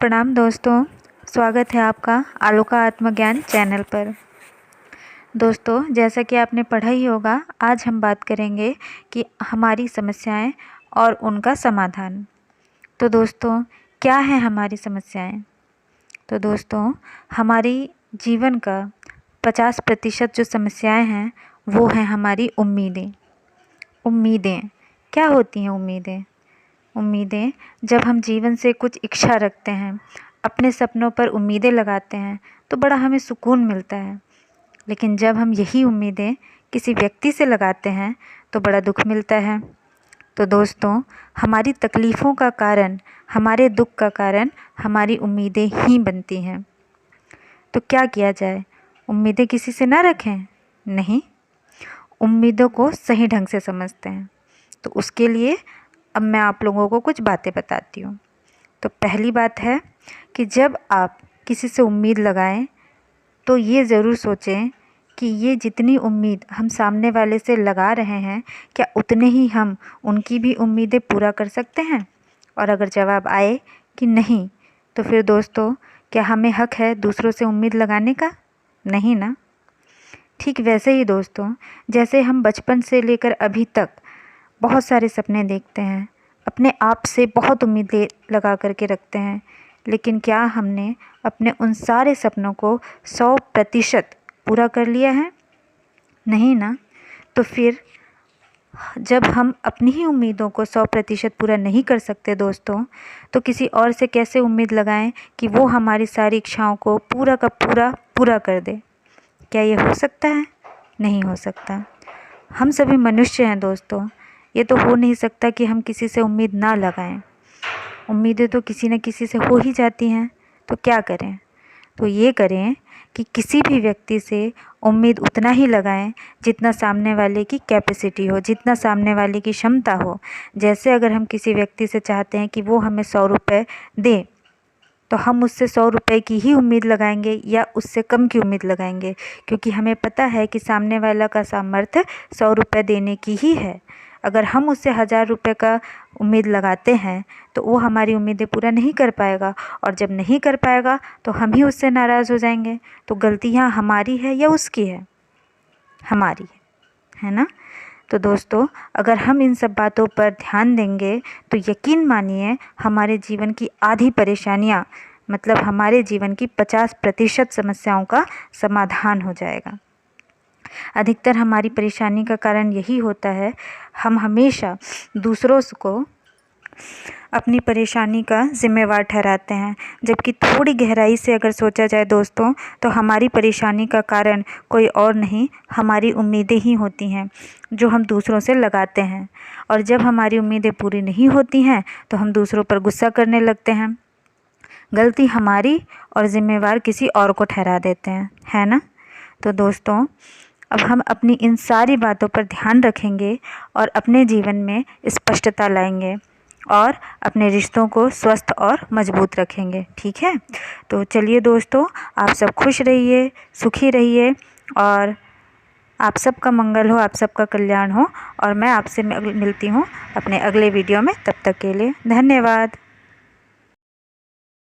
प्रणाम दोस्तों, स्वागत है आपका आलू का आत्मज्ञान चैनल पर। दोस्तों, जैसा कि आपने पढ़ा ही होगा, आज हम बात करेंगे कि हमारी समस्याएं और उनका समाधान। तो दोस्तों, क्या है हमारी समस्याएं? तो दोस्तों, हमारी जीवन का 50% जो समस्याएं हैं वो हैं हमारी उम्मीदें। उम्मीदें क्या होती हैं? उम्मीदें जब हम जीवन से कुछ इच्छा रखते हैं, अपने सपनों पर उम्मीदें लगाते हैं तो बड़ा हमें सुकून मिलता है। लेकिन जब हम यही उम्मीदें किसी व्यक्ति से लगाते हैं तो बड़ा दुख मिलता है। तो दोस्तों, हमारी तकलीफ़ों का कारण, हमारे दुख का कारण हमारी उम्मीदें ही बनती हैं। तो क्या किया जाए? उम्मीदें किसी से ना रखें? नहीं, उम्मीदों को सही ढंग से समझते हैं। तो उसके लिए अब मैं आप लोगों को कुछ बातें बताती हूँ। तो पहली बात है कि जब आप किसी से उम्मीद लगाएं तो ये ज़रूर सोचें कि ये जितनी उम्मीद हम सामने वाले से लगा रहे हैं, क्या उतने ही हम उनकी भी उम्मीदें पूरा कर सकते हैं? और अगर जवाब आए कि नहीं, तो फिर दोस्तों, क्या हमें हक है दूसरों से उम्मीद लगाने का? नहीं ना। ठीक वैसे ही दोस्तों, जैसे हम बचपन से लेकर अभी तक बहुत सारे सपने देखते हैं, अपने आप से बहुत उम्मीदें लगा करके रखते हैं, लेकिन क्या हमने अपने उन सारे सपनों को 100% पूरा कर लिया है? नहीं ना। तो फिर जब हम अपनी ही उम्मीदों को 100% पूरा नहीं कर सकते दोस्तों, तो किसी और से कैसे उम्मीद लगाएं कि वो हमारी सारी इच्छाओं को पूरा का पूरा कर दे? क्या ये हो सकता है? नहीं हो सकता। हम सभी मनुष्य हैं दोस्तों, ये तो हो नहीं सकता कि हम किसी से उम्मीद ना लगाएं। उम्मीदें तो किसी न किसी से हो ही जाती हैं। तो क्या करें? तो ये करें कि किसी भी व्यक्ति से उम्मीद उतना ही लगाएं जितना सामने वाले की कैपेसिटी हो, जितना सामने वाले की क्षमता हो। जैसे अगर हम किसी व्यक्ति से चाहते हैं कि वो हमें 100 रुपये दे, तो हम उससे 100 रुपये की ही उम्मीद लगाएंगे या उससे कम की उम्मीद लगाएंगे, क्योंकि हमें पता है कि सामने वाला का सामर्थ्य 100 रुपये देने की ही है। अगर हम उससे 1000 रुपये का उम्मीद लगाते हैं तो वो हमारी उम्मीदें पूरा नहीं कर पाएगा, और जब नहीं कर पाएगा तो हम ही उससे नाराज़ हो जाएंगे। तो गलती यहाँ हमारी है या उसकी है? हमारी है ना। तो दोस्तों, अगर हम इन सब बातों पर ध्यान देंगे तो यकीन मानिए हमारे जीवन की आधी परेशानियाँ, मतलब हमारे जीवन की 50% समस्याओं का समाधान हो जाएगा। अधिकतर हमारी परेशानी का कारण यही होता है, हम हमेशा दूसरों को अपनी परेशानी का ज़िम्मेवार ठहराते हैं, जबकि थोड़ी गहराई से अगर सोचा जाए दोस्तों, तो हमारी परेशानी का कारण कोई और नहीं, हमारी उम्मीदें ही होती हैं जो हम दूसरों से लगाते हैं। और जब हमारी उम्मीदें पूरी नहीं होती हैं तो हम दूसरों पर गुस्सा करने लगते हैं, गलती हमारी और ज़िम्मेवार किसी और को ठहरा देते हैं, है ना। तो दोस्तों, अब हम अपनी इन सारी बातों पर ध्यान रखेंगे और अपने जीवन में स्पष्टता लाएंगे और अपने रिश्तों को स्वस्थ और मजबूत रखेंगे। ठीक है? तो चलिए दोस्तों, आप सब खुश रहिए, सुखी रहिए, और आप सबका मंगल हो, आप सबका कल्याण हो। और मैं आपसे मिलती हूँ अपने अगले वीडियो में। तब तक के लिए धन्यवाद।